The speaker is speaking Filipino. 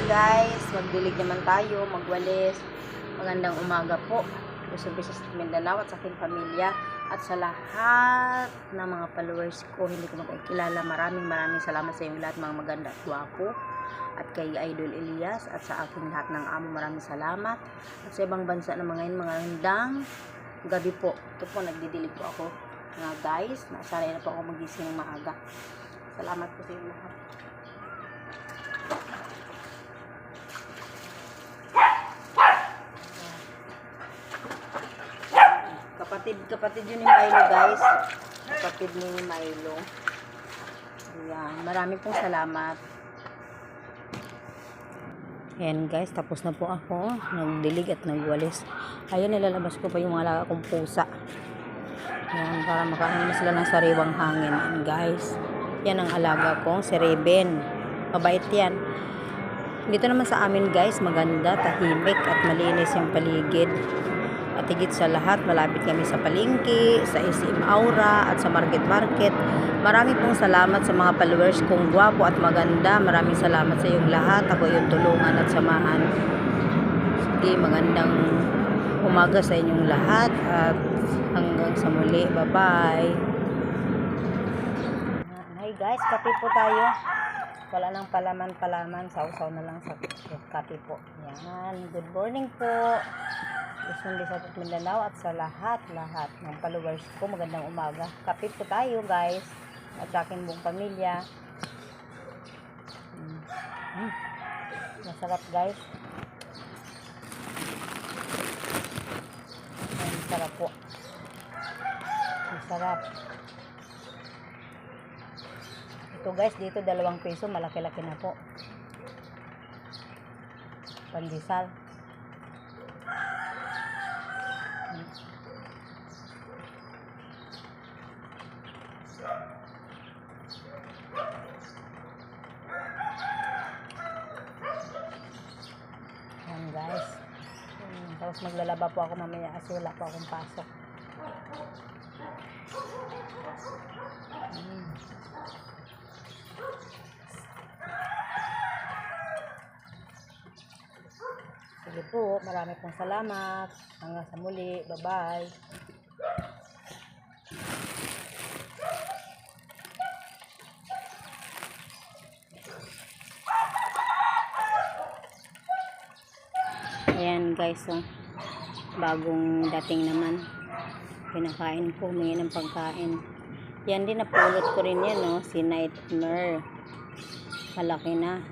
guys, magdilig naman tayo, magwalis. Magandang umaga po. Gusto sa Mindanao at sa aking pamilya at sa lahat ng mga followers ko, hindi ko makikilala. Maraming salamat sa inyong lahat, mga maganda at gwapo. At kay Idol Elias at sa aking lahat ng amo, maraming salamat. At sa ibang bansa na mga magandang gabi po. Ito po, nagdidilig po ako. Guys, nasanay na po ako magising ng maaga. Salamat po sa inyong lahat. Kapatid yun ni Milo, guys. Kapatid ni Milo. Ayan, marami pong salamat. Ayan guys, tapos na po ako. Nagdilig at nagwalis. Ayan, nilalabas ko pa yung mga alaga kong pusa. Ayan, para makain na sila ng sariwang hangin. Ayan guys, yan ang alaga ko, si Raven. Mabait yan. Dito naman sa amin guys, maganda, tahimik at malinis yung paligid. At higit sa lahat, malapit kami sa palengke, sa SM Aura at sa market. Marami pong salamat sa mga followers kong gwapo at maganda. Maraming salamat sa iyong lahat. Ako yung tulungan at samahan. Sige, magandang umaga sa inyong lahat at hanggang sa muli. Bye-bye. Hi guys, kape po tayo. Wala nang palaman, sausaw na lang sa kape po. Yan, good morning po. Luzon, Visayas at Mindanao at sa lahat ng followers ko, magandang umaga. Kape po tayo guys at sa aking buong pamilya. Masarap guys. Masarap po. Masarap. Ito guys, dito 2 piso, malaki-laki na po. Pandesal. Ayan guys. Tapos maglalaba po ako mamaya kasi wala po akong pasok. Sige po, marami pong salamat. Hanggang sa muli. Bye-bye. Ayan guys, bagong dating naman. Pinakain ko, humingi ng pagkain. Yan din, napulot ko rin yan, si Nightmare. Malaki na.